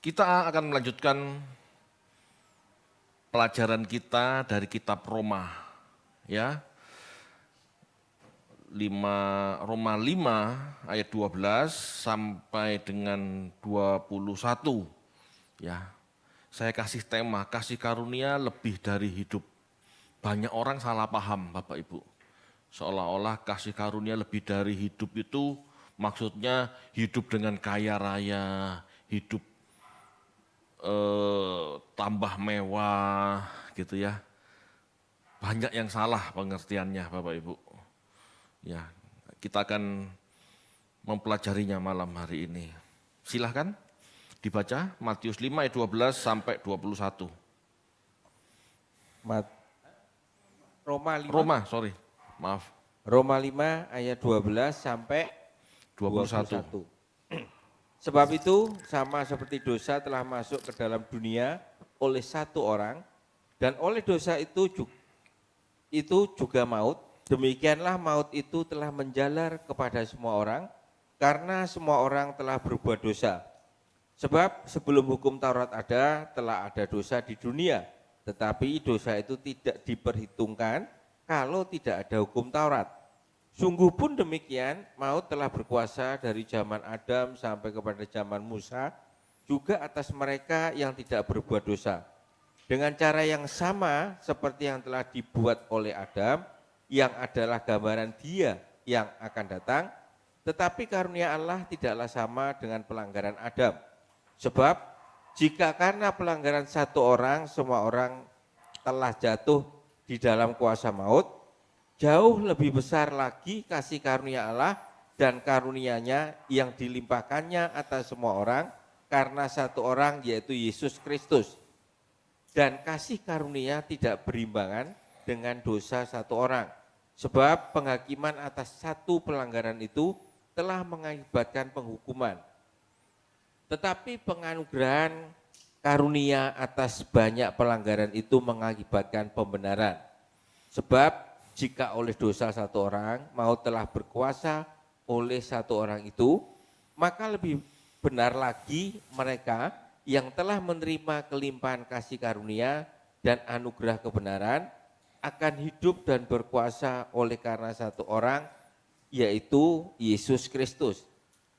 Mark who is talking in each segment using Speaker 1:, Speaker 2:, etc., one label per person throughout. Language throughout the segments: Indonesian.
Speaker 1: Kita akan melanjutkan pelajaran kita dari kitab Roma, ya. Roma 5 ayat 12 sampai dengan 21. Ya. Saya kasih tema kasih karunia lebih dari hidup. Banyak orang salah paham, Bapak Ibu. Seolah-olah kasih karunia lebih dari hidup itu maksudnya hidup dengan kaya raya, hidup tambah mewah gitu ya. Banyak yang salah pengertiannya Bapak Ibu. Ya, kita akan mempelajarinya malam hari ini. Silahkan dibaca Matius 5 ayat 12 sampai 21. Roma, maaf.
Speaker 2: Roma 5 ayat 12 sampai 21. Sebab itu sama seperti dosa telah masuk ke dalam dunia oleh satu orang, dan oleh dosa itu juga maut, demikianlah maut itu telah menjalar kepada semua orang, karena semua orang telah berbuat dosa. Sebab sebelum hukum Taurat ada, telah ada dosa di dunia, tetapi dosa itu tidak diperhitungkan kalau tidak ada hukum Taurat. Sungguh pun demikian, maut telah berkuasa dari zaman Adam sampai kepada zaman Musa, juga atas mereka yang tidak berbuat dosa. Dengan cara yang sama seperti yang telah dibuat oleh Adam, yang adalah gambaran Dia yang akan datang, tetapi karunia Allah tidaklah sama dengan pelanggaran Adam. Sebab jika karena pelanggaran satu orang, semua orang telah jatuh di dalam kuasa maut, jauh lebih besar lagi kasih karunia Allah dan karunia-Nya yang dilimpahkannya atas semua orang karena satu orang, yaitu Yesus Kristus. Dan kasih karunia tidak berimbangan dengan dosa satu orang. Sebab penghakiman atas satu pelanggaran itu telah mengakibatkan penghukuman. Tetapi penganugerahan karunia atas banyak pelanggaran itu mengakibatkan pembenaran. Sebab jika oleh dosa satu orang maut telah berkuasa oleh satu orang itu, maka lebih benar lagi mereka yang telah menerima kelimpahan kasih karunia dan anugerah kebenaran akan hidup dan berkuasa oleh karena satu orang, yaitu Yesus Kristus.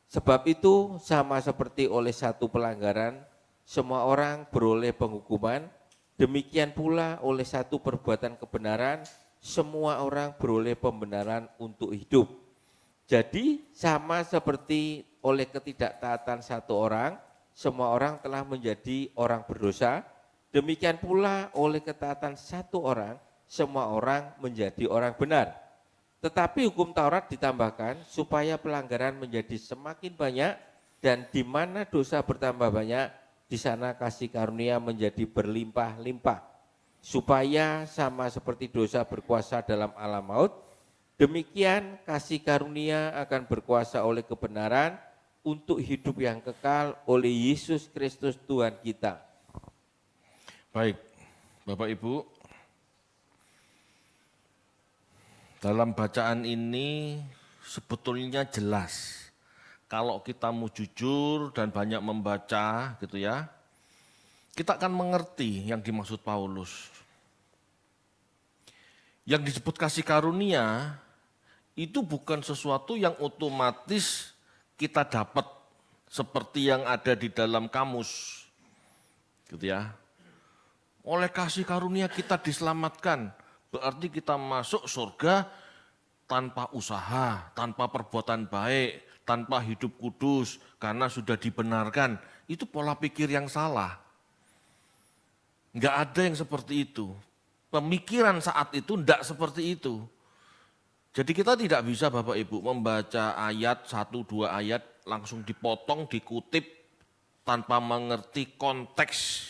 Speaker 2: Sebab itu sama seperti oleh satu pelanggaran semua orang beroleh penghukuman, demikian pula oleh satu perbuatan kebenaran semua orang beroleh pembenaran untuk hidup. Jadi sama seperti oleh ketidaktaatan satu orang, semua orang telah menjadi orang berdosa, demikian pula oleh ketaatan satu orang, semua orang menjadi orang benar. Tetapi hukum Taurat ditambahkan supaya pelanggaran menjadi semakin banyak, dan di mana dosa bertambah banyak, di sana kasih karunia menjadi berlimpah-limpah. Supaya sama seperti dosa berkuasa dalam alam maut, demikian kasih karunia akan berkuasa oleh kebenaran untuk hidup yang kekal oleh Yesus Kristus Tuhan kita.
Speaker 1: Baik, Bapak Ibu, dalam bacaan ini sebetulnya jelas. Kalau kita mau jujur dan banyak membaca gitu ya, kita akan mengerti yang dimaksud Paulus. Yang disebut kasih karunia itu bukan sesuatu yang otomatis kita dapat seperti yang ada di dalam kamus. Gitu ya. Oleh kasih karunia kita diselamatkan, berarti kita masuk surga tanpa usaha, tanpa perbuatan baik, tanpa hidup kudus, karena sudah dibenarkan. Itu pola pikir yang salah. Enggak ada yang seperti itu. Pemikiran saat itu enggak seperti itu. Jadi kita tidak bisa Bapak Ibu membaca ayat, 1-2 ayat, langsung dipotong, dikutip, tanpa mengerti konteks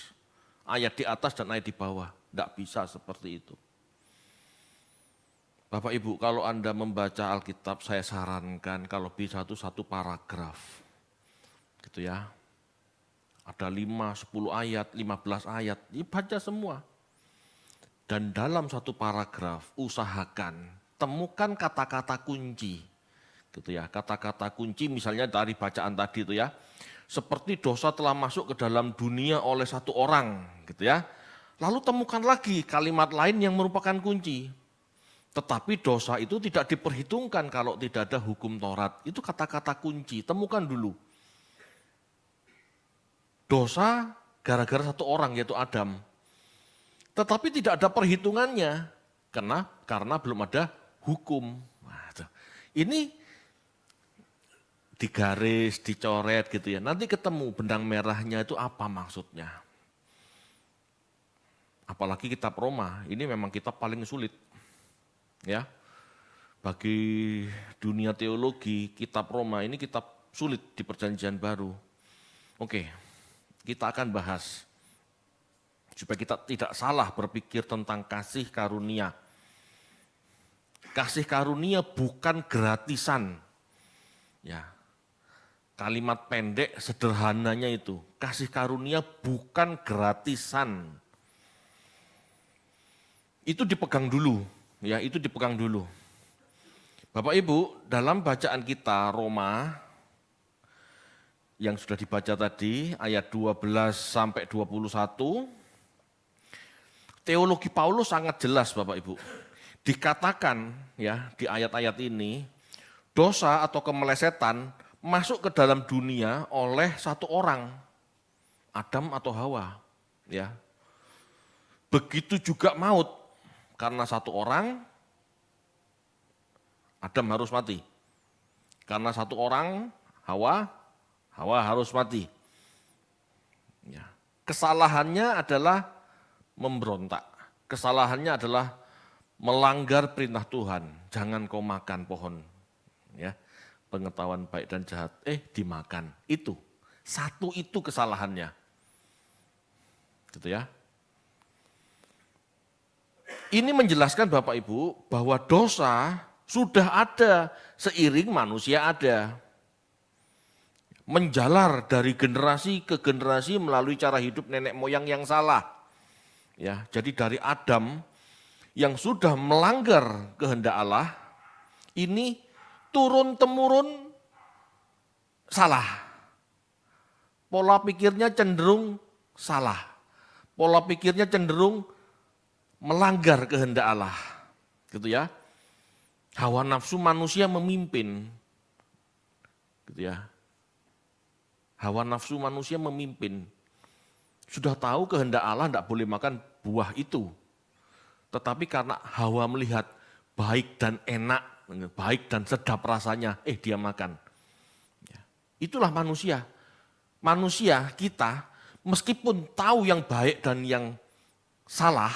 Speaker 1: ayat di atas dan ayat di bawah. Enggak bisa seperti itu. Bapak Ibu, kalau Anda membaca Alkitab, saya sarankan kalau bisa satu paragraf. Gitu ya. Ada 5, 10 ayat, 15 ayat, baca semua. Dan dalam satu paragraf, usahakan, temukan kata-kata kunci. Gitu ya, kata-kata kunci misalnya dari bacaan tadi itu ya. seperti dosa telah masuk ke dalam dunia oleh satu orang, gitu ya. Lalu temukan lagi kalimat lain yang merupakan kunci. Tetapi dosa itu tidak diperhitungkan kalau tidak ada hukum Taurat. Itu kata-kata kunci, temukan dulu. Dosa gara-gara satu orang yaitu Adam. Tetapi tidak ada perhitungannya. Karena belum ada hukum. Ini digaris, dicoret gitu ya. Nanti ketemu benang merahnya itu apa maksudnya. Apalagi kitab Roma, ini memang kitab paling sulit. Ya. Bagi dunia teologi, kitab Roma ini kitab sulit di Perjanjian Baru. Oke, kita akan bahas supaya kita tidak salah berpikir tentang kasih karunia. Kasih karunia bukan gratisan. Ya. Kalimat pendek sederhananya itu, kasih karunia bukan gratisan. Itu dipegang dulu, ya, itu dipegang dulu. Bapak Ibu, dalam bacaan kita Roma yang sudah dibaca tadi ayat 12 sampai 21, teologi Paulus sangat jelas Bapak Ibu. Dikatakan ya di ayat-ayat ini, dosa atau kemelesetan masuk ke dalam dunia oleh satu orang, Adam atau Hawa. Ya. Begitu juga maut, karena satu orang, Adam harus mati. Karena satu orang, Hawa harus mati. Ya. Kesalahannya adalah memberontak. Kesalahannya adalah melanggar perintah Tuhan. Jangan kau makan pohon. Ya. Pengetahuan baik dan jahat, dimakan. Itu, satu itu kesalahannya. Gitu ya. Ini menjelaskan Bapak Ibu bahwa dosa sudah ada seiring manusia ada. Menjalar dari generasi ke generasi melalui cara hidup nenek moyang yang salah. Ya, jadi dari Adam yang sudah melanggar kehendak Allah, ini turun-temurun salah. Pola pikirnya cenderung salah. Pola pikirnya cenderung melanggar kehendak Allah. Gitu ya. Hawa nafsu manusia memimpin. Gitu ya. Hawa nafsu manusia memimpin. Sudah tahu kehendak Allah tidak boleh makan buah itu. Tetapi karena Hawa melihat baik dan enak, baik dan sedap rasanya, dia makan. Itulah manusia. Manusia kita meskipun tahu yang baik dan yang salah,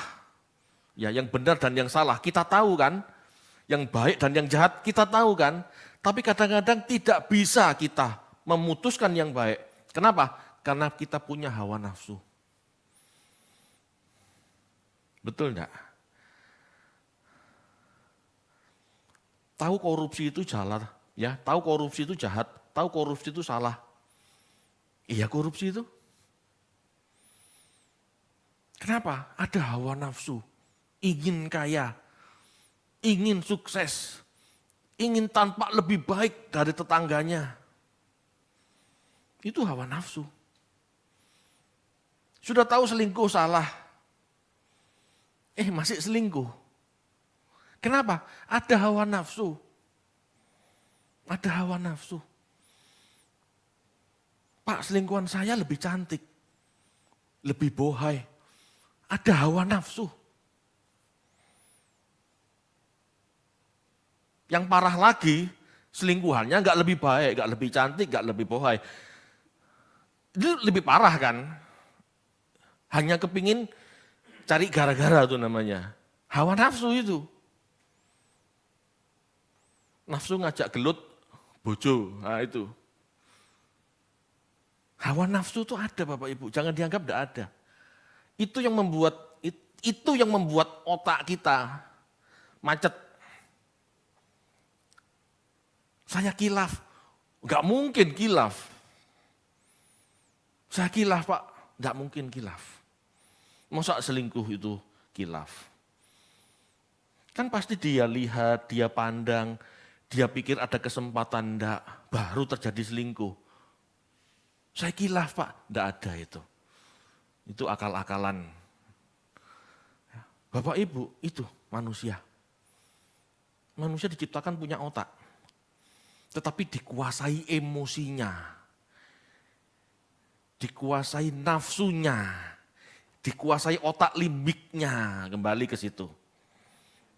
Speaker 1: ya yang benar dan yang salah, kita tahu kan, yang baik dan yang jahat kita tahu kan, tapi kadang-kadang tidak bisa kita memutuskan yang baik. Kenapa? Karena kita punya hawa nafsu. Betul enggak? Tahu korupsi itu jalan, ya, tahu korupsi itu jahat, tahu korupsi itu salah. Iya korupsi itu. Kenapa? Ada hawa nafsu, ingin kaya, ingin sukses, ingin tampak lebih baik dari tetangganya. Itu hawa nafsu. Sudah tahu selingkuh salah, masih selingkuh. Kenapa? Ada hawa nafsu. Ada hawa nafsu. Pak, selingkuhan saya lebih cantik, lebih bohai. Ada hawa nafsu. Yang parah lagi, selingkuhannya nggak lebih baik, nggak lebih cantik, nggak lebih bohai. Itu lebih parah kan? Hanya kepingin cari gara-gara itu namanya. Hawa nafsu itu. Nafsu ngajak gelut, bojo, nah itu. Hawa nafsu itu ada Bapak Ibu, jangan dianggap tidak ada. Itu yang membuat otak kita macet. Saya kilaf, enggak mungkin kilaf. Saya kilaf Pak, enggak mungkin kilaf. Masa selingkuh itu kilaf? Kan pasti dia lihat, dia pandang, dia pikir ada kesempatan enggak, baru terjadi selingkuh. Saya kilaf Pak, tidak ada itu. Itu akal-akalan. Bapak Ibu, itu manusia. Manusia diciptakan punya otak. Tetapi dikuasai emosinya. Dikuasai nafsunya. Dikuasai otak limbiknya. Kembali ke situ.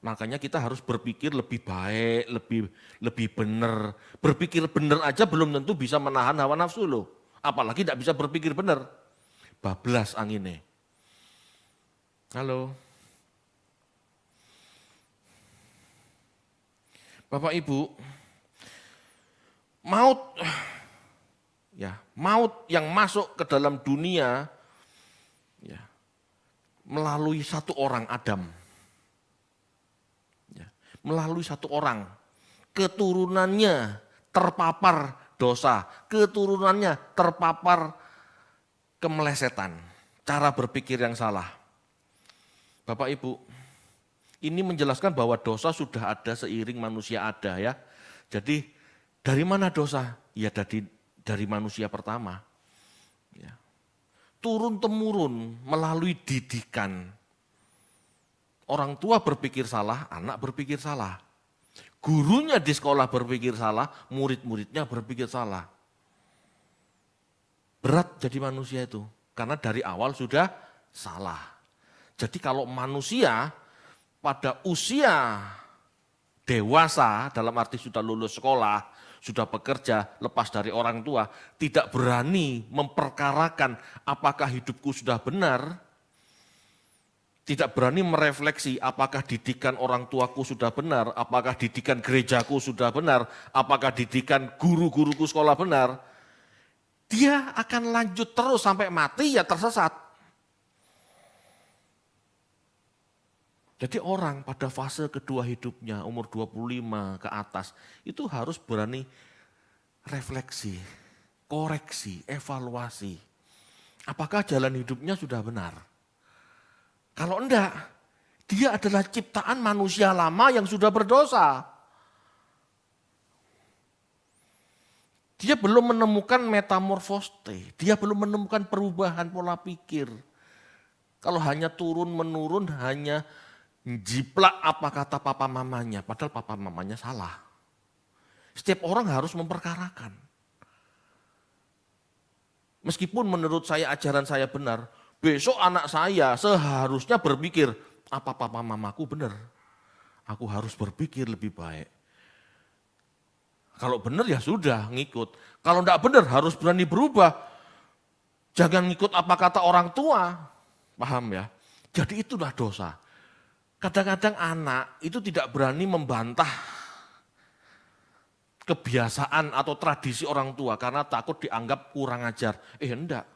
Speaker 1: Makanya kita harus berpikir lebih baik, lebih benar. Berpikir benar aja belum tentu bisa menahan hawa nafsu loh. Apalagi tidak bisa berpikir benar. Bablas anginnya. Halo. Bapak Ibu, maut yang masuk ke dalam dunia ya, melalui satu orang Adam. Ya, melalui satu orang, keturunannya terpapar dosa, keturunannya terpapar kemelesetan, cara berpikir yang salah. Bapak Ibu, ini menjelaskan bahwa dosa sudah ada seiring manusia ada ya. Jadi dari mana dosa? Ya dari manusia pertama. Ya. Turun-temurun melalui didikan. Orang tua berpikir salah, anak berpikir salah. Gurunya di sekolah berpikir salah, murid-muridnya berpikir salah. Berat jadi manusia itu, karena dari awal sudah salah. Jadi kalau manusia pada usia dewasa, dalam arti sudah lulus sekolah, sudah bekerja, lepas dari orang tua, tidak berani memperkarakan apakah hidupku sudah benar, tidak berani merefleksi apakah didikan orang tuaku sudah benar, apakah didikan gerejaku sudah benar, apakah didikan guru-guruku sekolah benar, dia akan lanjut terus sampai mati ya tersesat. Jadi orang pada fase kedua hidupnya, umur 25 ke atas, itu harus berani refleksi, koreksi, evaluasi. Apakah jalan hidupnya sudah benar? Kalau enggak, dia adalah ciptaan manusia lama yang sudah berdosa. Dia belum menemukan metamorfose, dia belum menemukan perubahan pola pikir. Kalau hanya turun-menurun, hanya jiplak apa kata papa mamanya, padahal papa mamanya salah. Setiap orang harus memperkarakan. Meskipun menurut saya ajaran saya benar, besok anak saya seharusnya berpikir, apa papa mamaku benar? Aku harus berpikir lebih baik. Kalau benar ya sudah ngikut. Kalau enggak benar harus berani berubah. Jangan ngikut apa kata orang tua. Paham ya? Jadi itulah dosa. Kadang-kadang anak itu tidak berani membantah kebiasaan atau tradisi orang tua karena takut dianggap kurang ajar. Enggak.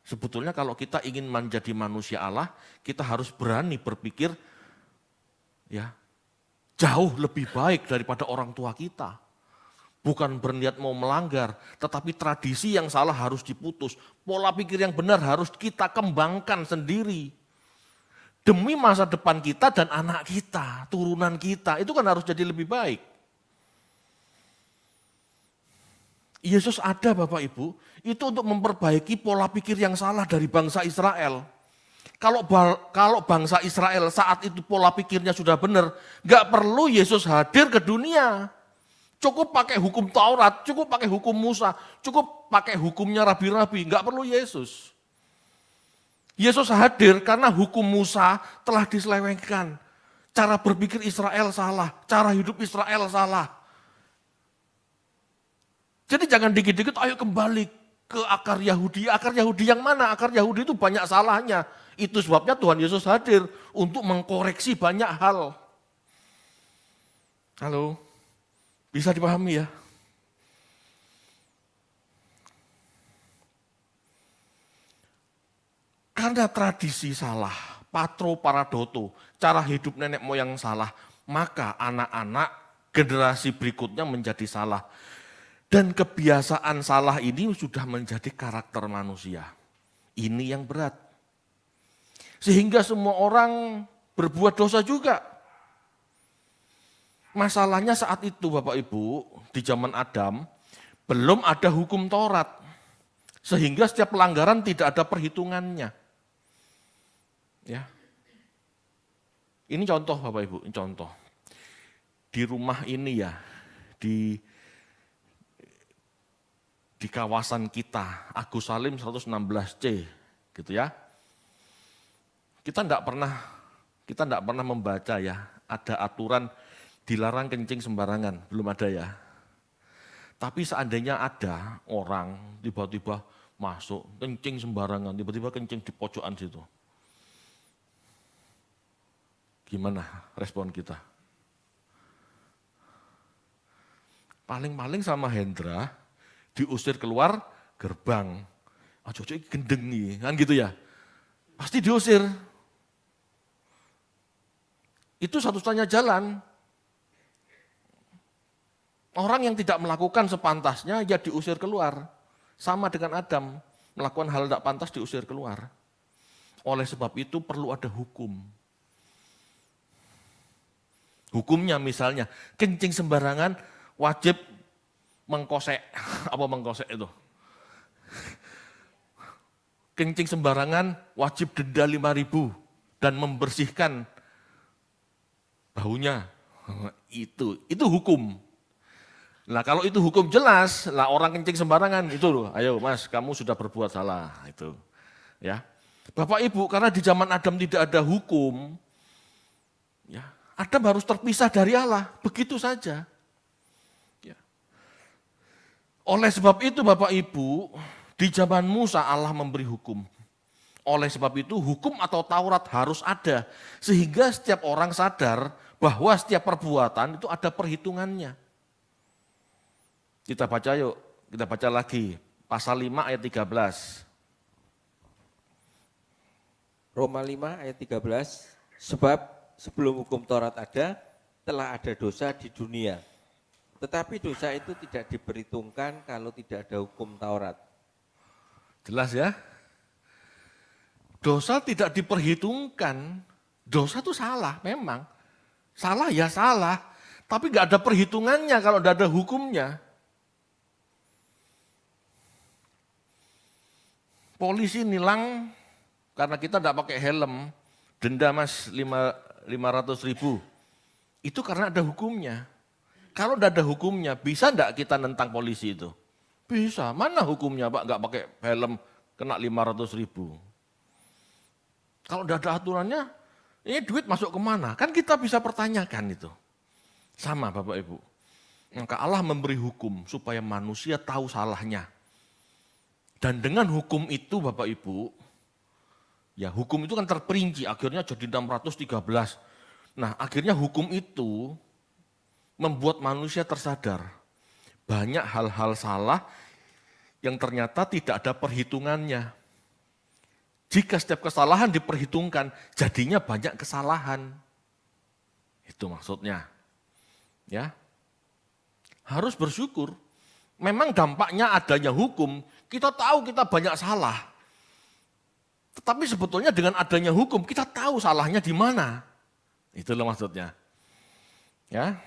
Speaker 1: Sebetulnya kalau kita ingin menjadi manusia Allah, kita harus berani berpikir ya jauh lebih baik daripada orang tua kita. Bukan berniat mau melanggar, tetapi tradisi yang salah harus diputus. Pola pikir yang benar harus kita kembangkan sendiri. Demi masa depan kita dan anak kita, turunan kita, itu kan harus jadi lebih baik. Yesus ada Bapak Ibu, itu untuk memperbaiki pola pikir yang salah dari bangsa Israel. Kalau bangsa Israel saat itu pola pikirnya sudah benar, gak perlu Yesus hadir ke dunia. Cukup pakai hukum Taurat, cukup pakai hukum Musa, cukup pakai hukumnya rabi-rabi, enggak perlu Yesus. Yesus hadir karena hukum Musa telah diselewengkan. Cara berpikir Israel salah, cara hidup Israel salah. Jadi jangan dikit-dikit ayo kembali ke akar Yahudi. Akar Yahudi yang mana? Akar Yahudi itu banyak salahnya. Itu sebabnya Tuhan Yesus hadir untuk mengkoreksi banyak hal. Halo? Bisa dipahami ya? Karena tradisi salah, patro paradoto, cara hidup nenek moyang salah, maka anak-anak generasi berikutnya menjadi salah. Dan kebiasaan salah ini sudah menjadi karakter manusia. Ini yang berat. Sehingga semua orang berbuat dosa juga. Masalahnya saat itu Bapak Ibu, di zaman Adam, Belum ada hukum Taurat. Sehingga setiap pelanggaran tidak ada perhitungannya. Ya. Ini contoh Bapak Ibu, ini contoh. Di rumah ini ya, di kawasan kita, Agus Salim 116C, gitu ya. Kita enggak pernah membaca ya, ada aturan dilarang kencing sembarangan, belum ada ya. Tapi seandainya ada orang tiba-tiba masuk, kencing sembarangan, tiba-tiba kencing di pojokan situ. Gimana respon kita? Paling-paling sama Hendra diusir keluar gerbang. Cocok gendeng nih, kan gitu ya. Pasti diusir. Itu satu-satunya jalan. Orang yang tidak melakukan sepantasnya, ya diusir keluar. Sama dengan Adam, melakukan hal tidak pantas diusir keluar. Oleh sebab itu perlu ada hukum. Hukumnya misalnya, kencing sembarangan wajib mengkosek. Apa mengkosek itu? Kencing sembarangan wajib denda 5.000 dan membersihkan baunya. Itu hukum. Nah kalau itu hukum jelas, lah orang kencing sembarangan itu loh, ayo mas kamu sudah berbuat salah itu, ya. Bapak Ibu karena di zaman Adam tidak ada hukum, ya Adam harus terpisah dari Allah, begitu saja. Ya. Oleh sebab itu Bapak Ibu di zaman Musa Allah memberi hukum. Oleh sebab itu hukum atau Taurat harus ada sehingga setiap orang sadar bahwa setiap perbuatan itu ada perhitungannya. Kita baca yuk, kita baca lagi. Pasal 5 ayat 13.
Speaker 2: Roma 5 ayat 13, sebab sebelum hukum Taurat ada, telah ada dosa di dunia. Tetapi dosa itu tidak diperhitungkan kalau tidak ada hukum Taurat.
Speaker 1: Jelas ya? Dosa tidak diperhitungkan. Dosa itu salah memang. Salah ya salah. Tapi nggak ada perhitungannya kalau tidak ada hukumnya. Polisi nilang karena kita tidak pakai helm, denda mas 500.000. Itu karena ada hukumnya. Kalau tidak ada hukumnya, bisa enggak kita nentang polisi itu? Bisa. Mana hukumnya Pak nggak pakai helm kena 500.000? Kalau tidak ada aturannya, ini duit masuk kemana? Kan kita bisa pertanyakan itu. Sama Bapak Ibu. Maka Allah memberi hukum supaya manusia tahu salahnya. Dan dengan hukum itu Bapak Ibu, ya hukum itu kan terperinci, akhirnya jadi 613. Nah akhirnya hukum itu membuat manusia tersadar. Banyak hal-hal salah yang ternyata tidak ada perhitungannya. Jika setiap kesalahan diperhitungkan, jadinya banyak kesalahan. Itu maksudnya. Ya. Harus bersyukur. Memang dampaknya adanya hukum, kita tahu kita banyak salah. Tetapi sebetulnya dengan adanya hukum, kita tahu salahnya di mana. Itulah maksudnya. Ya.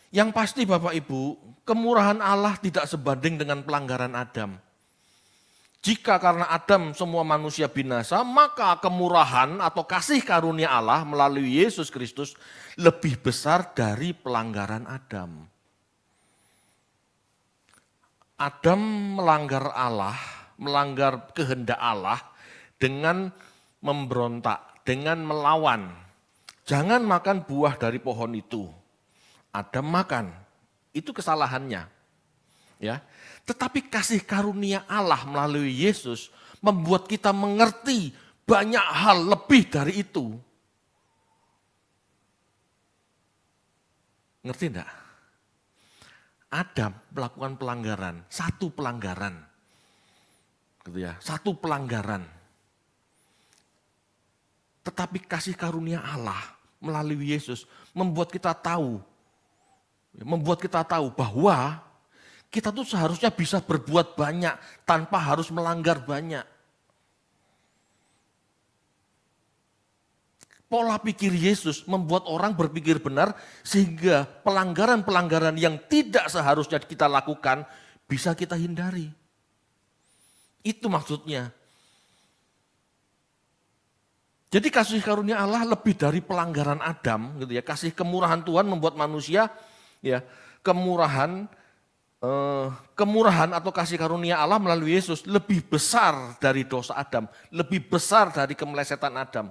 Speaker 1: Yang pasti Bapak Ibu, kemurahan Allah tidak sebanding dengan pelanggaran Adam. Jika karena Adam semua manusia binasa, maka kemurahan atau kasih karunia Allah melalui Yesus Kristus lebih besar dari pelanggaran Adam. Adam melanggar Allah, melanggar kehendak Allah dengan memberontak, dengan melawan. Jangan makan buah dari pohon itu. Adam makan, itu kesalahannya. Ya. Tetapi kasih karunia Allah melalui Yesus membuat kita mengerti banyak hal lebih dari itu. Ngerti enggak? Adam melakukan pelanggaran, satu pelanggaran. Gitu ya, satu pelanggaran. Tetapi kasih karunia Allah melalui Yesus membuat kita tahu bahwa kita tuh seharusnya bisa berbuat banyak tanpa harus melanggar banyak. Pola pikir Yesus membuat orang berpikir benar sehingga pelanggaran-pelanggaran yang tidak seharusnya kita lakukan bisa kita hindari. Itu maksudnya. Jadi kasih karunia Allah lebih dari pelanggaran Adam, gitu ya. Kasih kemurahan Tuhan membuat manusia, ya, kemurahan atau kasih karunia Allah melalui Yesus lebih besar dari dosa Adam, lebih besar dari kemelesetan Adam.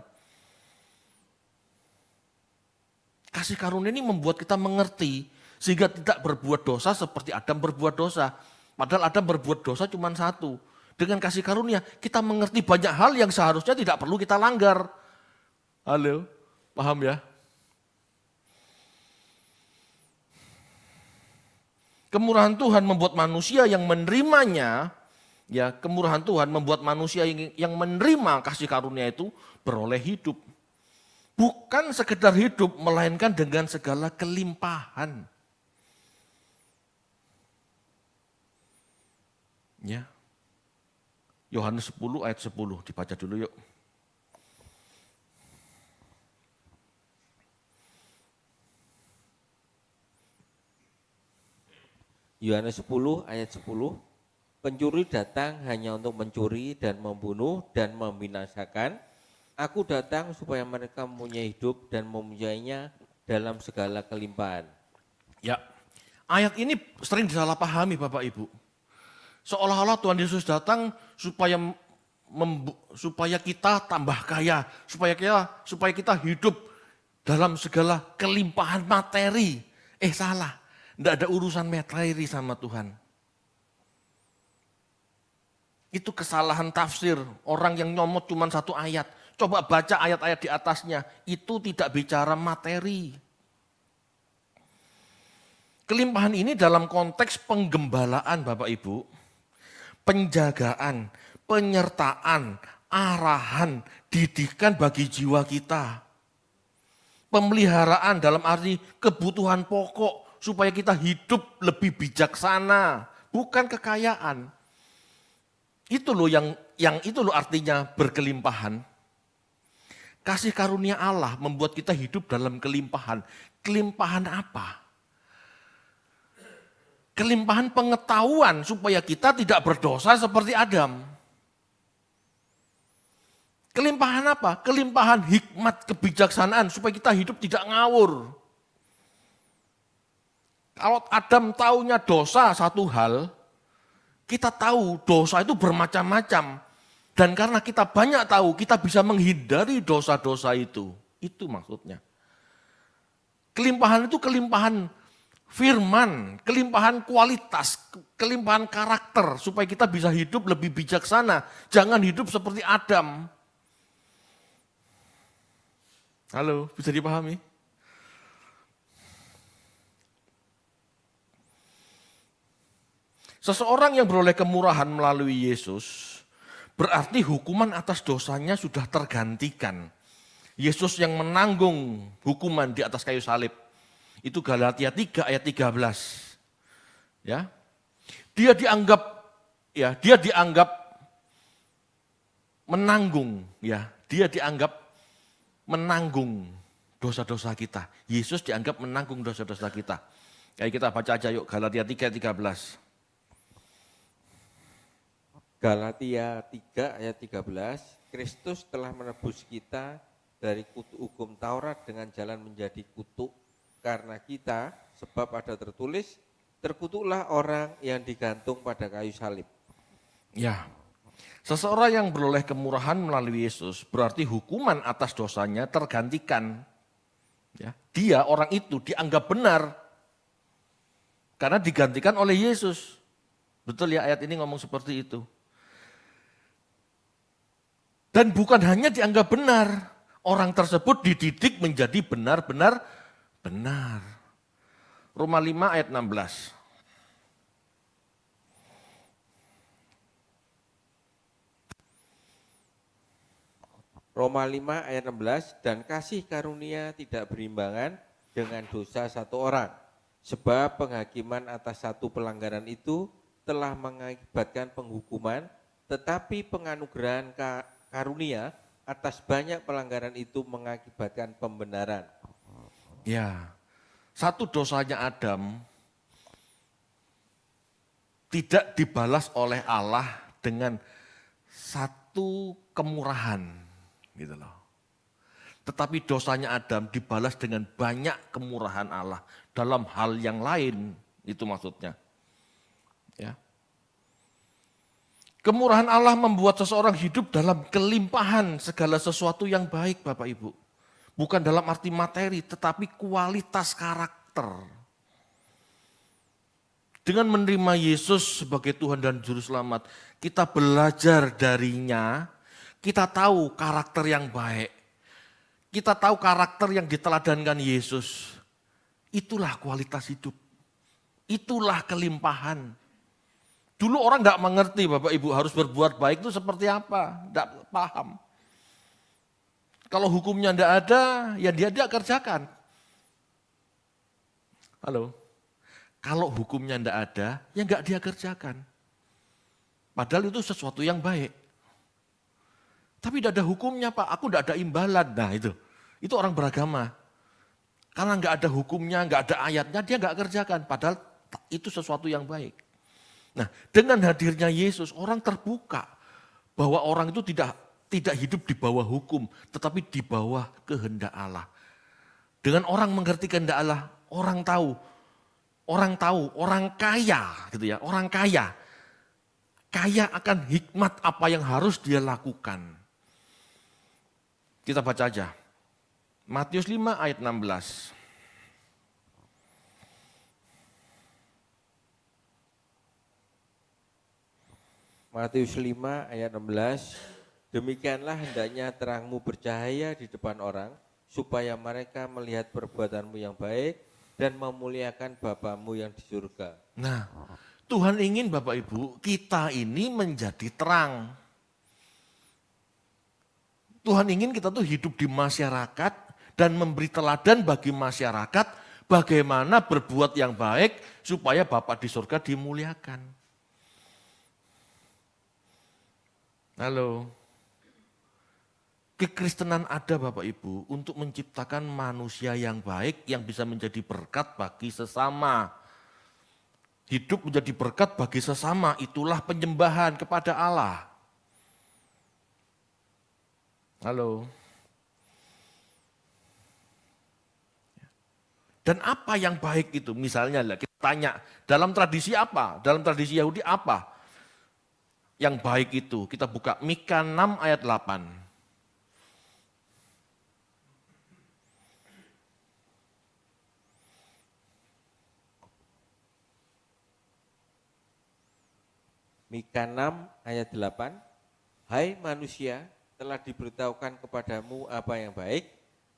Speaker 1: Kasih karunia ini membuat kita mengerti sehingga tidak berbuat dosa seperti Adam berbuat dosa. Padahal Adam berbuat dosa cuma satu. Dengan kasih karunia kita mengerti banyak hal yang seharusnya tidak perlu kita langgar. Halo, paham ya? Kemurahan Tuhan membuat manusia yang menerimanya, ya, kemurahan Tuhan membuat manusia yang menerima kasih karunia itu beroleh hidup. Bukan sekedar hidup, melainkan dengan segala kelimpahan. Ya. Yohanes 10 ayat 10, dibaca dulu yuk.
Speaker 2: Yohanes 10 ayat 10, pencuri datang hanya untuk mencuri dan membunuh dan membinasakan. Aku datang supaya mereka mempunyai hidup dan mempunyainya dalam segala kelimpahan.
Speaker 1: Ya, ayat ini sering disalahpahami Bapak Ibu. Seolah-olah Tuhan Yesus datang supaya kita tambah kaya, supaya kita hidup dalam segala kelimpahan materi. Salah, tidak ada urusan materi sama Tuhan. Itu kesalahan tafsir, orang yang nyomot cuma satu ayat. Coba baca ayat-ayat di atasnya, itu tidak bicara materi. Kelimpahan ini dalam konteks penggembalaan Bapak Ibu, penjagaan, penyertaan, arahan, didikan bagi jiwa kita. Pemeliharaan dalam arti kebutuhan pokok supaya kita hidup lebih bijaksana, bukan kekayaan. Itu loh yang itu loh artinya berkelimpahan. Kasih karunia Allah membuat kita hidup dalam kelimpahan. Kelimpahan apa? Kelimpahan pengetahuan supaya kita tidak berdosa seperti Adam. Kelimpahan apa? Kelimpahan hikmat kebijaksanaan supaya kita hidup tidak ngawur. Kalau Adam taunya dosa satu hal, kita tahu dosa itu bermacam-macam. Dan karena kita banyak tahu, kita bisa menghindari dosa-dosa itu. Itu maksudnya. Kelimpahan itu kelimpahan firman, kelimpahan kualitas, kelimpahan karakter. Supaya kita bisa hidup lebih bijaksana. Jangan hidup seperti Adam. Halo, bisa dipahami? Seseorang yang beroleh kemurahan melalui Yesus, berarti hukuman atas dosanya sudah tergantikan. Yesus yang menanggung hukuman di atas kayu salib. Itu Galatia 3 ayat 13. Ya. Dia dianggap menanggung, ya. Dia dianggap menanggung dosa-dosa kita. Yesus dianggap menanggung dosa-dosa kita. Kayak kita baca aja yuk Galatia 3 ayat 13.
Speaker 2: Galatia 3 ayat 13, Kristus telah menebus kita dari kutuk hukum Taurat dengan jalan menjadi kutuk karena kita, sebab ada tertulis, terkutuklah orang yang digantung pada kayu salib.
Speaker 1: Ya, seseorang yang beroleh kemurahan melalui Yesus berarti hukuman atas dosanya tergantikan. Ya, dia orang itu dianggap benar karena digantikan oleh Yesus. Betul ya, ayat ini ngomong seperti itu. Dan bukan hanya dianggap benar, orang tersebut dididik menjadi benar-benar benar. Roma 5 ayat 16.
Speaker 2: Roma 5 ayat 16, dan kasih karunia tidak berimbangan dengan dosa satu orang. Sebab penghakiman atas satu pelanggaran itu telah mengakibatkan penghukuman, tetapi penganugerahan karunia atas banyak pelanggaran itu mengakibatkan pembenaran.
Speaker 1: Ya, satu dosanya Adam tidak dibalas oleh Allah dengan satu kemurahan, gitu loh. Tetapi dosanya Adam dibalas dengan banyak kemurahan Allah dalam hal yang lain, itu maksudnya. Ya. Kemurahan Allah membuat seseorang hidup dalam kelimpahan segala sesuatu yang baik, Bapak Ibu. Bukan dalam arti materi, tetapi kualitas karakter. Dengan menerima Yesus sebagai Tuhan dan Juru Selamat, kita belajar darinya, kita tahu karakter yang baik. Kita tahu karakter yang diteladankan Yesus. Itulah kualitas hidup. Itulah kelimpahan. Dulu orang tidak mengerti Bapak Ibu harus berbuat baik itu seperti apa. Tidak paham. Kalau hukumnya tidak ada, ya dia kerjakan. Halo. Kalau hukumnya tidak ada, ya enggak dia kerjakan. Padahal itu sesuatu yang baik. Tapi tidak ada hukumnya Pak, aku tidak ada imbalan. Nah itu orang beragama. Karena enggak ada hukumnya, enggak ada ayatnya, dia enggak kerjakan. Padahal itu sesuatu yang baik. Nah dengan hadirnya Yesus, orang terbuka bahwa orang itu tidak hidup di bawah hukum, tetapi di bawah kehendak Allah. Dengan orang mengerti kehendak Allah, orang kaya gitu ya, orang kaya akan hikmat apa yang harus dia lakukan. Kita baca aja. Matius 5 ayat 16.
Speaker 2: Matius 5 ayat 16. Demikianlah hendaknya terangmu bercahaya di depan orang, supaya mereka melihat perbuatanmu yang baik dan memuliakan Bapamu yang di surga.
Speaker 1: Nah, Tuhan ingin Bapak Ibu, kita ini menjadi terang. Tuhan ingin kita tuh hidup di masyarakat dan memberi teladan bagi masyarakat bagaimana berbuat yang baik supaya Bapa di surga dimuliakan. Halo. Kekristenan ada Bapak Ibu untuk menciptakan manusia yang baik yang bisa menjadi berkat bagi sesama. Hidup menjadi berkat bagi sesama, itulah penyembahan kepada Allah. Halo. Dan apa yang baik itu? Misalnya kita tanya, dalam tradisi apa? Dalam tradisi Yahudi apa? Yang baik itu, kita buka Mika 6 ayat 8.
Speaker 2: Mika 6 ayat 8. Hai manusia, telah diberitahukan kepadamu apa yang baik,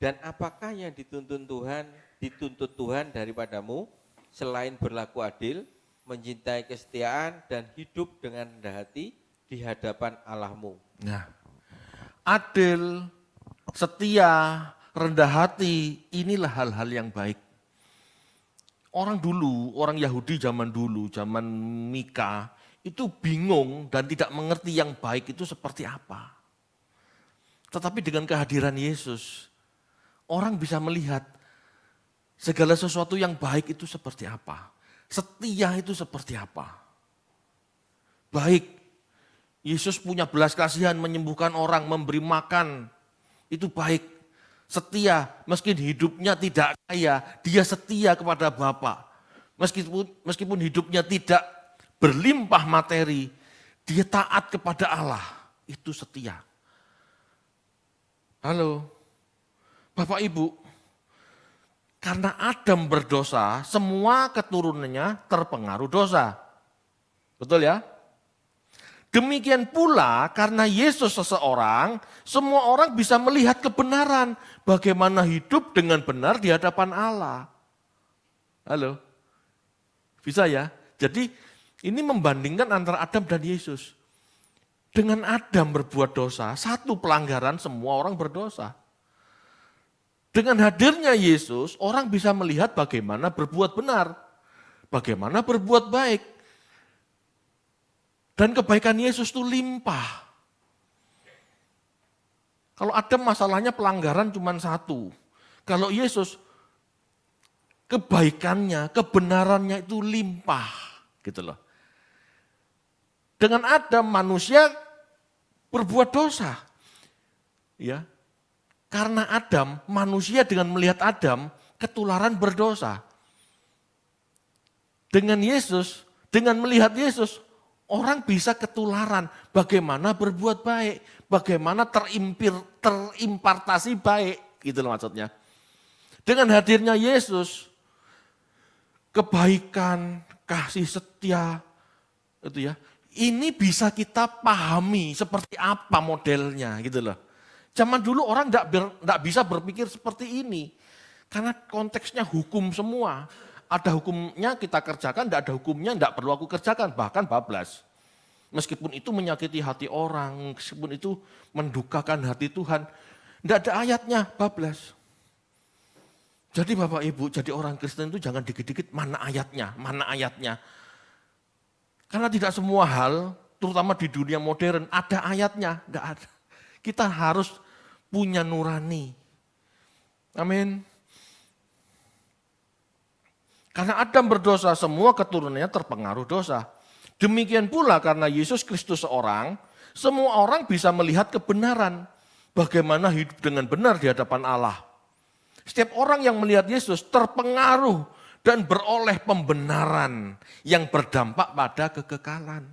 Speaker 2: dan apakah yang dituntut Tuhan daripadamu, selain berlaku adil, mencintai kesetiaan, dan hidup dengan rendah hati di hadapan Allahmu.
Speaker 1: Nah, adil, setia, rendah hati, inilah hal-hal yang baik. Orang dulu, orang Yahudi zaman dulu, zaman Mika, itu bingung dan tidak mengerti yang baik itu seperti apa. Tetapi dengan kehadiran Yesus, orang bisa melihat segala sesuatu yang baik itu seperti apa. Setia itu seperti apa. Baik, Yesus punya belas kasihan, menyembuhkan orang, memberi makan, itu baik. Setia, meski hidupnya tidak kaya, dia setia kepada Bapa. Meskipun hidupnya tidak berlimpah materi, dia taat kepada Allah, itu setia. Halo, Bapak Ibu, karena Adam berdosa, semua keturunannya terpengaruh dosa. Betul ya? Demikian pula karena Yesus seseorang, semua orang bisa melihat kebenaran, bagaimana hidup dengan benar di hadapan Allah. Halo, bisa ya? Jadi ini membandingkan antara Adam dan Yesus. Dengan Adam berbuat dosa, satu pelanggaran semua orang berdosa. Dengan hadirnya Yesus, orang bisa melihat bagaimana berbuat benar, bagaimana berbuat baik. Dan kebaikan Yesus itu limpah. Kalau Adam masalahnya pelanggaran cuma satu. Kalau Yesus kebaikannya, kebenarannya itu limpah, gitu loh. Dengan Adam manusia berbuat dosa. Ya. Karena Adam, manusia dengan melihat Adam ketularan berdosa. Dengan Yesus, dengan melihat Yesus, orang bisa ketularan bagaimana berbuat baik, bagaimana terimpartasi baik, gitu loh maksudnya. Dengan hadirnya Yesus, kebaikan, kasih setia, itu ya, ini bisa kita pahami seperti apa modelnya, gitu loh. Zaman dulu orang enggak bisa berpikir seperti ini, karena konteksnya hukum semua. Ada hukumnya kita kerjakan, enggak ada hukumnya enggak perlu aku kerjakan, bahkan bablas. Meskipun itu menyakiti hati orang, meskipun itu mendukakan hati Tuhan, enggak ada ayatnya, bablas. Jadi Bapak Ibu, jadi orang Kristen itu jangan dikit-dikit mana ayatnya, mana ayatnya. Karena tidak semua hal, terutama di dunia modern, ada ayatnya, enggak ada. Kita harus punya nurani. Amin. Karena Adam berdosa, semua keturunannya terpengaruh dosa. Demikian pula karena Yesus Kristus seorang, semua orang bisa melihat kebenaran. Bagaimana hidup dengan benar di hadapan Allah. Setiap orang yang melihat Yesus terpengaruh dan beroleh pembenaran yang berdampak pada kekekalan.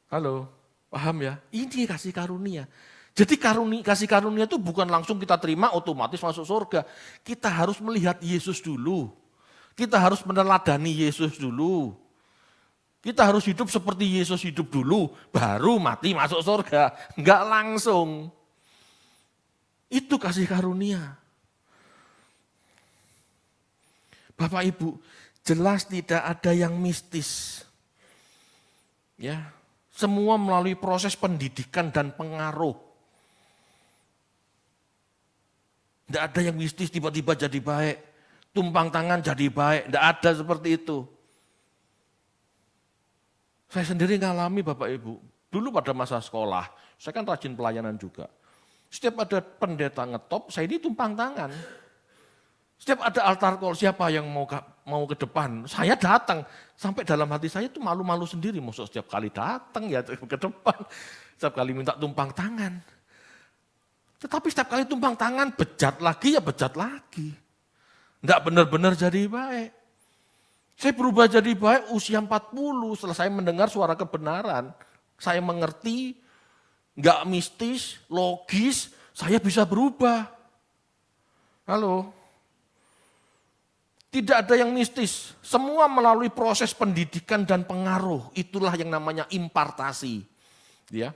Speaker 1: Halo, paham ya? Ini kasih karunia. Jadi kasih karunia itu bukan langsung kita terima otomatis masuk surga. Kita harus melihat Yesus dulu. Kita harus meneladani Yesus dulu. Kita harus hidup seperti Yesus hidup dulu, baru mati masuk surga. Enggak langsung. Itu kasih karunia. Bapak Ibu, jelas tidak ada yang mistis. Ya, semua melalui proses pendidikan dan pengaruh. Tidak ada yang mistis tiba-tiba jadi baik, tumpang tangan jadi baik, tidak ada seperti itu. Saya sendiri ngalami Bapak Ibu, dulu pada masa sekolah, saya kan rajin pelayanan juga. Setiap ada pendeta ngetop, saya ini tumpang tangan. Setiap ada altar call, siapa yang mau ke depan, saya datang. Sampai dalam hati saya itu malu-malu sendiri, maksud setiap kali datang ya ke depan, setiap kali minta tumpang tangan. Tetapi setiap kali tumpang tangan, bejat lagi ya bejat lagi. Enggak benar-benar jadi baik. Saya berubah jadi baik usia 40, setelah saya mendengar suara kebenaran. Saya mengerti, enggak mistis, logis, saya bisa berubah. Halo. Tidak ada yang mistis, semua melalui proses pendidikan dan pengaruh. Itulah yang namanya impartasi. Ya.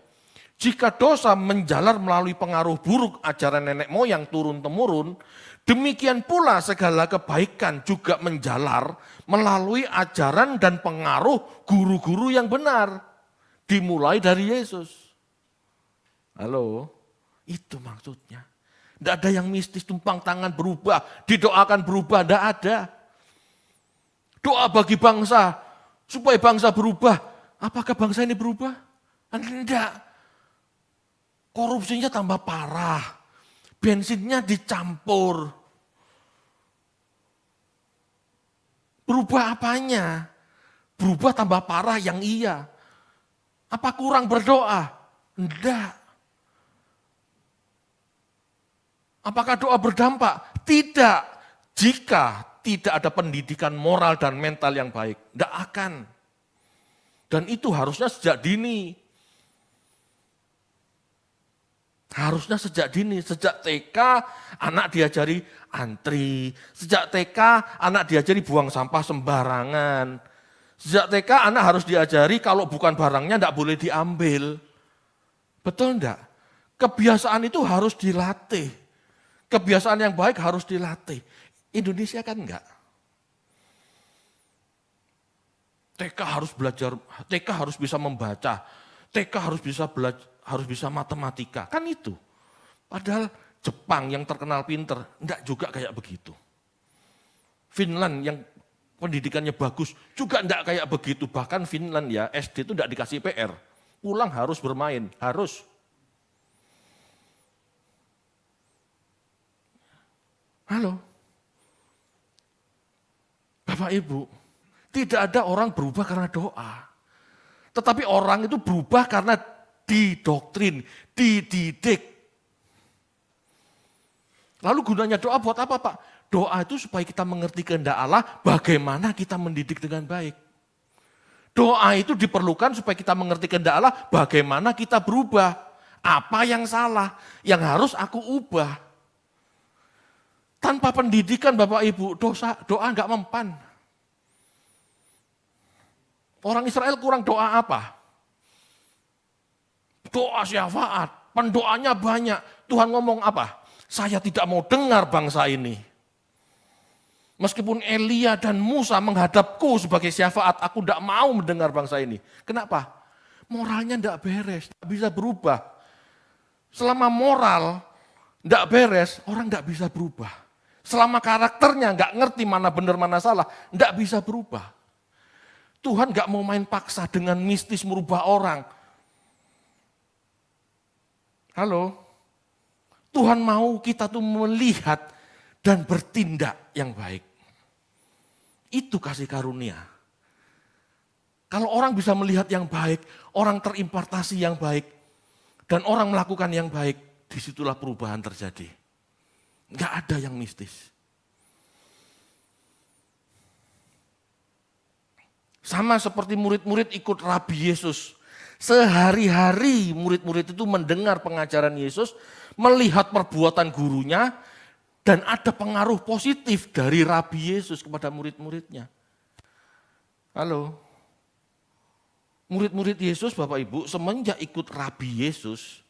Speaker 1: Jika dosa menjalar melalui pengaruh buruk ajaran nenek moyang turun-temurun, demikian pula segala kebaikan juga menjalar melalui ajaran dan pengaruh guru-guru yang benar. Dimulai dari Yesus. Halo, itu maksudnya. Tidak ada yang mistis, tumpang tangan berubah, didoakan berubah, tidak ada. Doa bagi bangsa, supaya bangsa berubah. Apakah bangsa ini berubah? Tidak. Korupsinya tambah parah, bensinnya dicampur. Berubah apanya? Berubah tambah parah yang iya. Apa kurang berdoa? Tidak. Apakah doa berdampak? Tidak. Jika tidak ada pendidikan moral dan mental yang baik, tidak akan. Dan itu harusnya sejak dini. Harusnya sejak dini, sejak TK anak diajari antri, sejak TK anak diajari buang sampah sembarangan. Sejak TK anak harus diajari kalau bukan barangnya tidak boleh diambil. Betul enggak? Kebiasaan itu harus dilatih. Kebiasaan yang baik harus dilatih. Indonesia kan enggak. TK harus belajar, TK harus bisa membaca, TK harus bisa matematika, kan itu. Padahal Jepang yang terkenal pinter, enggak juga kayak begitu. Finland yang pendidikannya bagus, juga enggak kayak begitu. Bahkan Finland ya, SD itu enggak dikasih PR. Pulang harus bermain, harus. Halo? Bapak Ibu, tidak ada orang berubah karena doa. Tetapi orang itu berubah karena didoktrin, dididik. Lalu gunanya doa buat apa, Pak? Doa itu supaya kita mengerti kehendak Allah, bagaimana kita mendidik dengan baik. Doa itu diperlukan supaya kita mengerti kehendak Allah, bagaimana kita berubah. Apa yang salah, yang harus aku ubah. Tanpa pendidikan Bapak Ibu, doa enggak mempan. Orang Israel kurang doa apa? Doa syafaat, pendoanya banyak. Tuhan ngomong apa? Saya tidak mau dengar bangsa ini. Meskipun Elia dan Musa menghadapku sebagai syafaat, aku tidak mau mendengar bangsa ini. Kenapa? Moralnya tidak beres, tidak bisa berubah. Selama moral tidak beres, orang tidak bisa berubah. Selama karakternya nggak ngerti mana benar mana salah, tidak bisa berubah. Tuhan nggak mau main paksa dengan mistis merubah orang. Halo? Tuhan mau kita tuh melihat dan bertindak yang baik. Itu kasih karunia. Kalau orang bisa melihat yang baik, orang terimpartasi yang baik, dan orang melakukan yang baik, disitulah perubahan terjadi. Nggak ada yang mistis. Sama seperti murid-murid ikut Rabi Yesus. Sehari-hari murid-murid itu mendengar pengajaran Yesus, melihat perbuatan gurunya, dan ada pengaruh positif dari Rabi Yesus kepada murid-muridnya. Halo? Murid-murid Yesus, Bapak Ibu, semenjak ikut Rabi Yesus,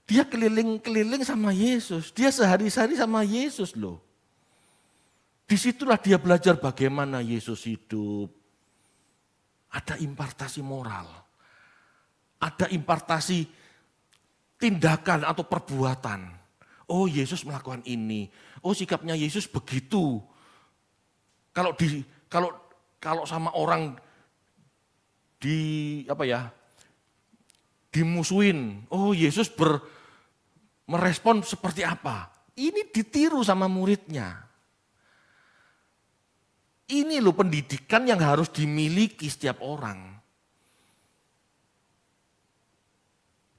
Speaker 1: dia keliling-keliling sama Yesus. Dia sehari-hari sama Yesus loh. Disitulah dia belajar bagaimana Yesus hidup. Ada impartasi moral. Ada impartasi tindakan atau perbuatan. Oh, Yesus melakukan ini. Oh, sikapnya Yesus begitu. Kalau sama orang dimusuhin. Oh, Yesus merespon seperti apa? Ini ditiru sama muridnya. Ini loh pendidikan yang harus dimiliki setiap orang.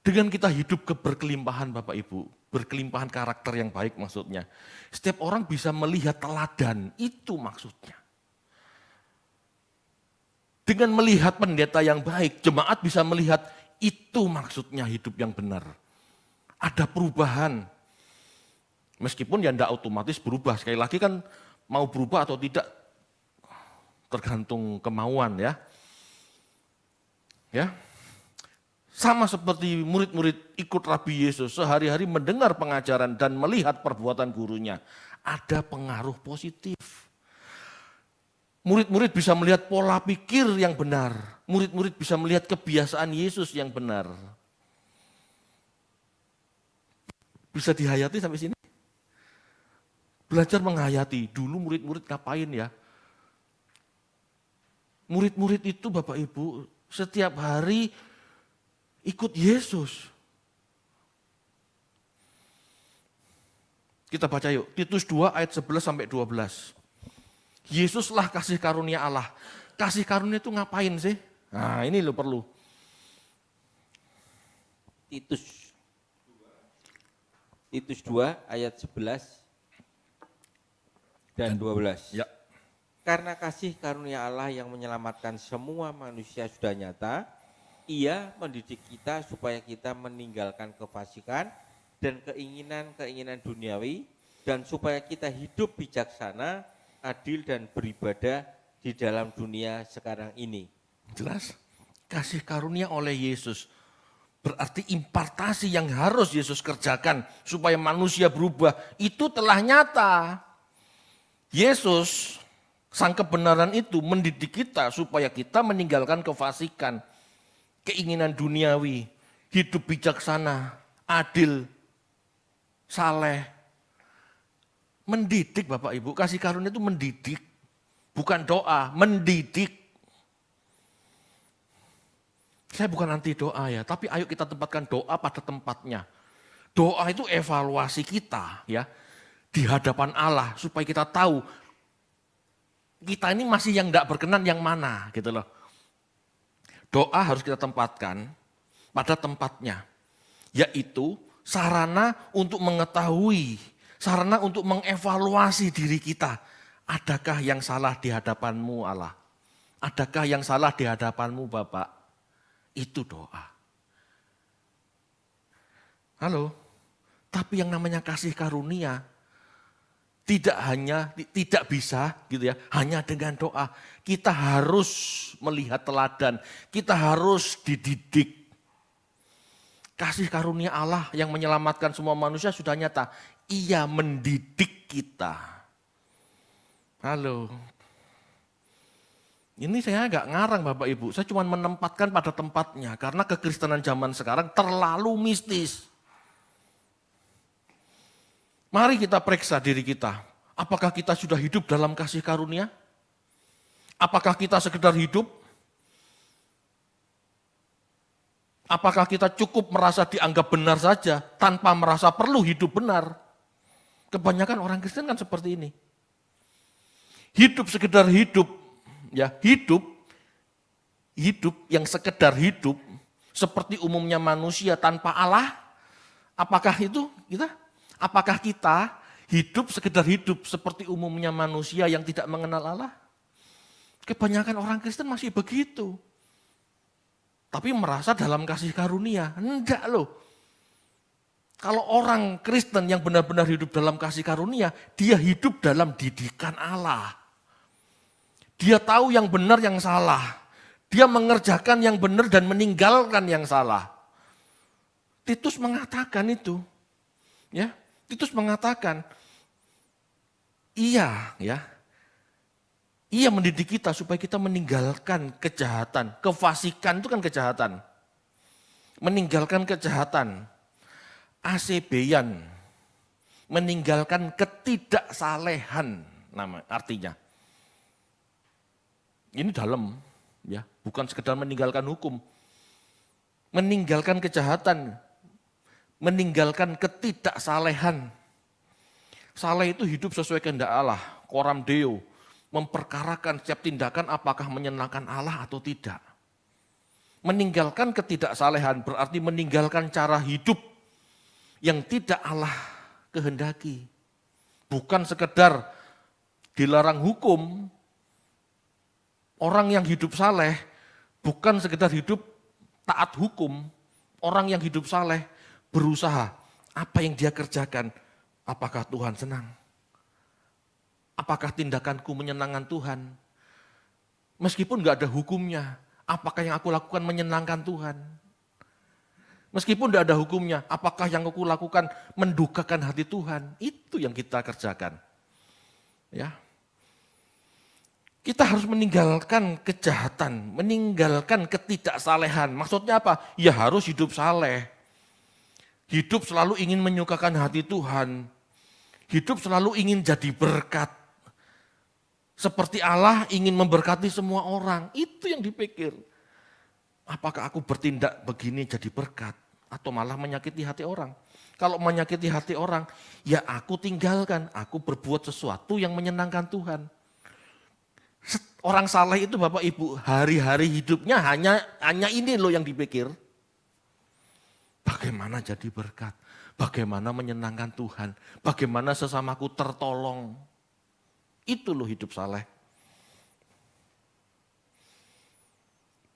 Speaker 1: Dengan kita hidup keberkelimpahan Bapak Ibu, berkelimpahan karakter yang baik maksudnya. Setiap orang bisa melihat teladan, itu maksudnya. Dengan melihat pendeta yang baik, jemaat bisa melihat itu maksudnya hidup yang benar. Ada perubahan. Meskipun ya tidak otomatis berubah, sekali lagi kan mau berubah atau tidak, tergantung kemauan ya. Ya. Sama seperti murid-murid ikut Rabi Yesus, sehari-hari mendengar pengajaran dan melihat perbuatan gurunya. Ada pengaruh positif. Murid-murid bisa melihat pola pikir yang benar. Murid-murid bisa melihat kebiasaan Yesus yang benar. Bisa dihayati sampai sini? Belajar menghayati. Dulu murid-murid ngapain ya? Murid-murid itu Bapak Ibu setiap hari ikut Yesus. Kita baca yuk, Titus 2 ayat 11 sampai 12. Yesuslah kasih karunia Allah. Kasih karunia itu ngapain sih? Nah ini lo perlu.
Speaker 2: Titus 2 ayat 11 dan 12.
Speaker 1: Ya.
Speaker 2: Karena kasih karunia Allah yang menyelamatkan semua manusia sudah nyata, Ia mendidik kita supaya kita meninggalkan kefasikan dan keinginan-keinginan duniawi, dan supaya kita hidup bijaksana, adil dan beribadah di dalam dunia sekarang ini.
Speaker 1: Jelas? Kasih karunia oleh Yesus. Berarti impartasi yang harus Yesus kerjakan supaya manusia berubah, itu telah nyata. Yesus, sang kebenaran itu mendidik kita supaya kita meninggalkan kefasikan, keinginan duniawi, hidup bijaksana, adil, saleh. Mendidik Bapak Ibu, kasih karunia itu mendidik, bukan doa, mendidik. Saya bukan anti doa ya, tapi ayo kita tempatkan doa pada tempatnya. Doa itu evaluasi kita ya. di hadapan Allah supaya kita tahu kita ini masih yang tidak berkenan yang mana gitu loh. Doa harus kita tempatkan pada tempatnya, yaitu sarana untuk mengetahui, sarana untuk mengevaluasi diri kita. Adakah yang salah di hadapanmu Allah? Adakah yang salah di hadapanmu Bapak? Itu doa. Halo, tapi yang namanya kasih karunia tidak bisa gitu ya, hanya dengan doa. Kita harus melihat teladan, kita harus dididik. Kasih karunia Allah yang menyelamatkan semua manusia sudah nyata. Ia mendidik kita. Halo. Ini saya agak ngarang Bapak Ibu, saya cuma menempatkan pada tempatnya. Karena kekristenan zaman sekarang terlalu mistis. Mari kita periksa diri kita. Apakah kita sudah hidup dalam kasih karunia? Apakah kita sekedar hidup? Apakah kita cukup merasa dianggap benar saja tanpa merasa perlu hidup benar? Kebanyakan orang Kristen kan seperti ini. Hidup sekedar hidup, ya hidup yang sekedar hidup seperti umumnya manusia tanpa Allah. Apakah itu kita? Apakah kita hidup sekedar hidup seperti umumnya manusia yang tidak mengenal Allah? Kebanyakan orang Kristen masih begitu. Tapi merasa dalam kasih karunia. Enggak loh. Kalau orang Kristen yang benar-benar hidup dalam kasih karunia, dia hidup dalam didikan Allah. Dia tahu yang benar yang salah. Dia mengerjakan yang benar dan meninggalkan yang salah. Titus mengatakan itu. Ya, Titus mengatakan, iya mendidik kita supaya kita meninggalkan kejahatan. Kefasikan itu kan kejahatan. Meninggalkan kejahatan. Asebeyan. Meninggalkan ketidaksalehan nama artinya. Ini dalam ya, bukan sekedar meninggalkan hukum. Meninggalkan kejahatan. Meninggalkan ketidaksalehan. Saleh itu hidup sesuai kehendak Allah, coram deo, memperkarakan setiap tindakan apakah menyenangkan Allah atau tidak. Meninggalkan ketidaksalehan berarti meninggalkan cara hidup yang tidak Allah kehendaki. Bukan sekedar dilarang hukum, orang yang hidup saleh bukan sekedar hidup taat hukum, orang yang hidup saleh berusaha apa yang dia kerjakan, apakah Tuhan senang? Apakah tindakanku menyenangkan Tuhan? Meskipun gak ada hukumnya, apakah yang aku lakukan menyenangkan Tuhan? Meskipun tidak ada hukumnya, apakah yang aku lakukan mendukakan hati Tuhan? Itu yang kita kerjakan. Ya. Kita harus meninggalkan kejahatan, meninggalkan ketidaksalehan. Maksudnya apa? Ya harus hidup saleh. Hidup selalu ingin menyukakan hati Tuhan. Hidup selalu ingin jadi berkat. Seperti Allah ingin memberkati semua orang. Itu yang dipikir. Apakah aku bertindak begini jadi berkat? Atau malah menyakiti hati orang? Kalau menyakiti hati orang, ya aku tinggalkan. Aku berbuat sesuatu yang menyenangkan Tuhan. Orang saleh itu Bapak Ibu, hari-hari hidupnya hanya ini loh yang dipikir. Bagaimana jadi berkat? Bagaimana menyenangkan Tuhan? Bagaimana sesamaku tertolong? Itu loh hidup saleh.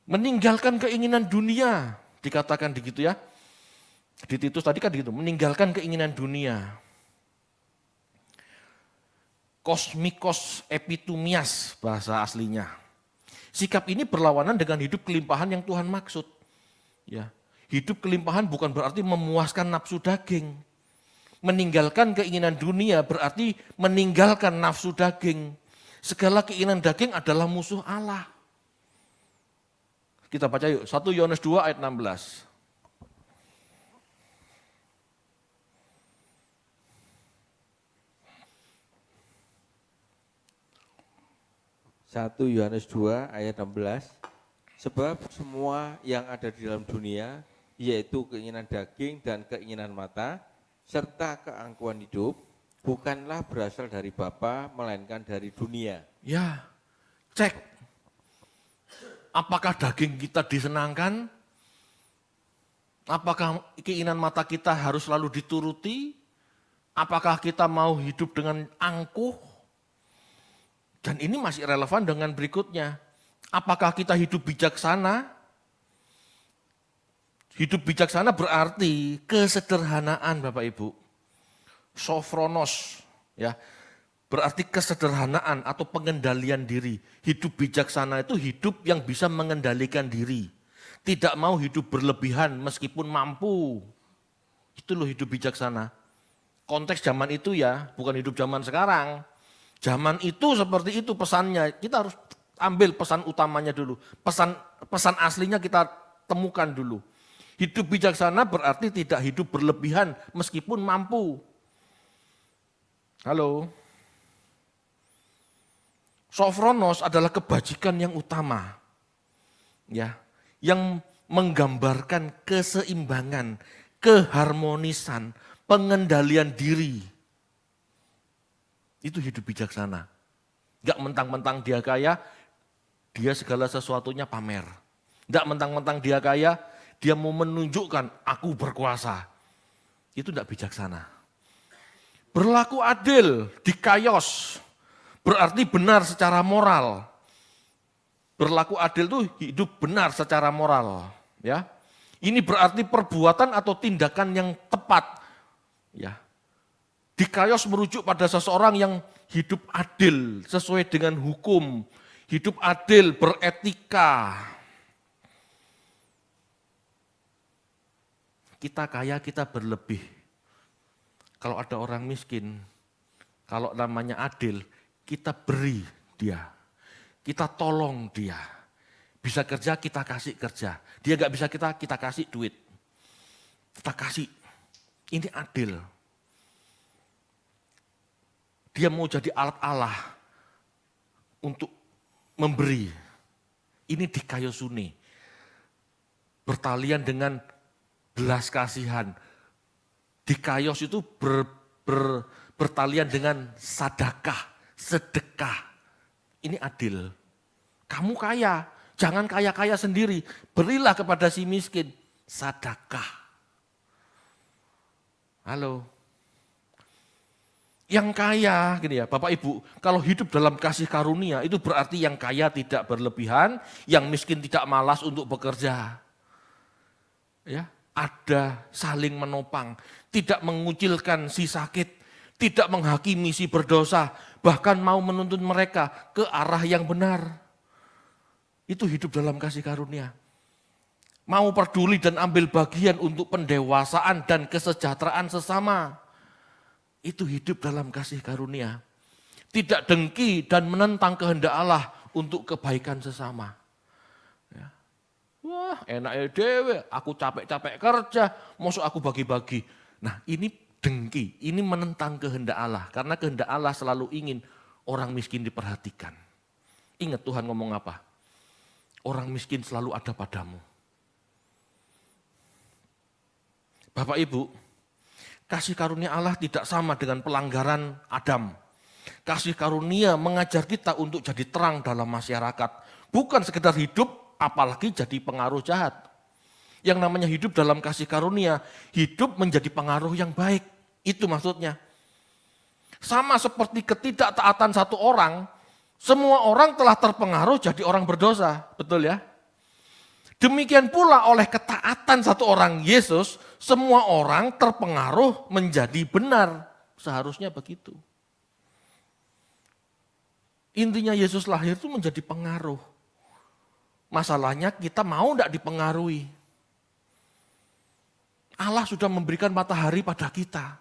Speaker 1: Meninggalkan keinginan dunia, dikatakan begitu ya. Di Titus tadi kan gitu, meninggalkan keinginan dunia. Kosmikos epitumias bahasa aslinya. Sikap ini berlawanan dengan hidup kelimpahan yang Tuhan maksud. Ya. Hidup kelimpahan bukan berarti memuaskan nafsu daging. Meninggalkan keinginan dunia berarti meninggalkan nafsu daging. Segala keinginan daging adalah musuh Allah. Kita baca yuk, 1 Yohanes 2 ayat 16.
Speaker 2: Satu Yohanes 2 ayat 16. Sebab semua yang ada di dalam dunia, yaitu keinginan daging dan keinginan mata, serta keangkuhan hidup, bukanlah berasal dari Bapa, melainkan dari dunia.
Speaker 1: Ya, cek. Apakah daging kita disenangkan? Apakah keinginan mata kita harus selalu dituruti? Apakah kita mau hidup dengan angkuh? Dan ini masih relevan dengan berikutnya. Apakah kita hidup bijaksana? Hidup bijaksana berarti kesederhanaan, Bapak Ibu. Sophronos, ya, berarti kesederhanaan atau pengendalian diri. Hidup bijaksana itu hidup yang bisa mengendalikan diri. Tidak mau hidup berlebihan meskipun mampu. Itu loh hidup bijaksana. Konteks zaman itu ya, bukan hidup zaman sekarang. Zaman itu seperti itu pesannya. Kita harus ambil pesan utamanya dulu. Pesan aslinya kita temukan dulu. Hidup bijaksana berarti tidak hidup berlebihan meskipun mampu. Halo. Sophronos adalah kebajikan yang utama. Ya, yang menggambarkan keseimbangan, keharmonisan, pengendalian diri. Itu hidup bijaksana. Enggak mentang-mentang dia kaya, dia segala sesuatunya pamer. Enggak mentang-mentang dia kaya, dia mau menunjukkan aku berkuasa. Itu enggak bijaksana. Berlaku adil, dikayos, berarti benar secara moral. Berlaku adil itu hidup benar secara moral. Ya, ini berarti perbuatan atau tindakan yang tepat. Ya, dikayos merujuk pada seseorang yang hidup adil sesuai dengan hukum, hidup adil beretika. Kita kaya, kita berlebih. Kalau ada orang miskin, kalau namanya adil, kita beri dia. Kita tolong dia. Bisa kerja, kita kasih kerja. Dia gak bisa kita kasih duit. Kita kasih. Ini adil. Dia mau jadi alat Allah untuk memberi. Ini dikayosune. Bertalian dengan belas kasihan. Dikayos itu bertalian dengan sadakah, sedekah. Ini adil. Kamu kaya, jangan kaya-kaya sendiri. Berilah kepada si miskin, sadakah. Halo. Yang kaya, gini ya Bapak Ibu, kalau hidup dalam kasih karunia itu berarti yang kaya tidak berlebihan, yang miskin tidak malas untuk bekerja. Ya, ada saling menopang, tidak mengucilkan si sakit, tidak menghakimi si berdosa, bahkan mau menuntun mereka ke arah yang benar. Itu hidup dalam kasih karunia. Mau peduli dan ambil bagian untuk pendewasaan dan kesejahteraan sesama. Itu hidup dalam kasih karunia. Tidak dengki dan menentang kehendak Allah untuk kebaikan sesama. Ya. Wah enaknya dewe, aku capek-capek kerja, masuk aku bagi-bagi. Nah ini dengki, ini menentang kehendak Allah. Karena kehendak Allah selalu ingin orang miskin diperhatikan. Ingat Tuhan ngomong apa? Orang miskin selalu ada padamu. Bapak Ibu, kasih karunia Allah tidak sama dengan pelanggaran Adam. Kasih karunia mengajar kita untuk jadi terang dalam masyarakat. Bukan sekedar hidup, apalagi jadi pengaruh jahat. Yang namanya hidup dalam kasih karunia, hidup menjadi pengaruh yang baik. Itu maksudnya. Sama seperti ketidaktaatan satu orang, semua orang telah terpengaruh jadi orang berdosa. Betul ya? Demikian pula oleh ketaatan satu orang Yesus, semua orang terpengaruh menjadi benar. Seharusnya begitu. Intinya Yesus lahir itu menjadi pengaruh. Masalahnya kita mau enggak dipengaruhi. Allah sudah memberikan matahari pada kita.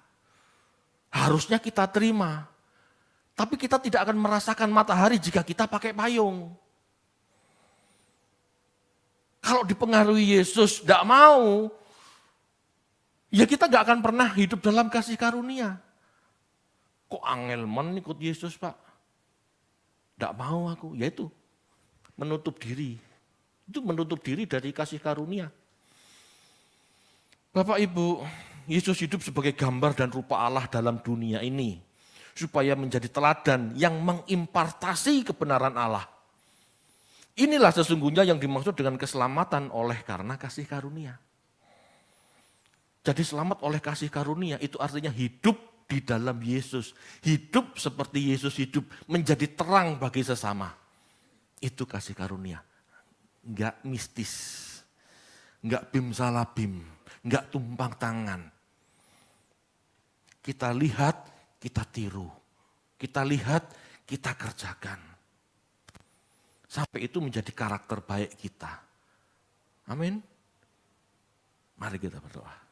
Speaker 1: Harusnya kita terima. Tapi kita tidak akan merasakan matahari jika kita pakai payung. Kalau dipengaruhi Yesus tidak mau, ya kita gak akan pernah hidup dalam kasih karunia. Kok angelman ikut Yesus Pak? Tidak mau aku, ya itu menutup diri. Itu menutup diri dari kasih karunia. Bapak Ibu, Yesus hidup sebagai gambar dan rupa Allah dalam dunia ini. supaya menjadi teladan yang mengimpartasi kebenaran Allah. Inilah sesungguhnya yang dimaksud dengan keselamatan oleh karena kasih karunia. Jadi selamat oleh kasih karunia itu artinya hidup di dalam Yesus. Hidup seperti Yesus hidup, menjadi terang bagi sesama. Itu kasih karunia. Enggak mistis, enggak bim salah bim, enggak tumpang tangan. Kita lihat, kita tiru. Kita lihat, kita kerjakan. Sampai itu menjadi karakter baik kita. Amin. Mari kita berdoa.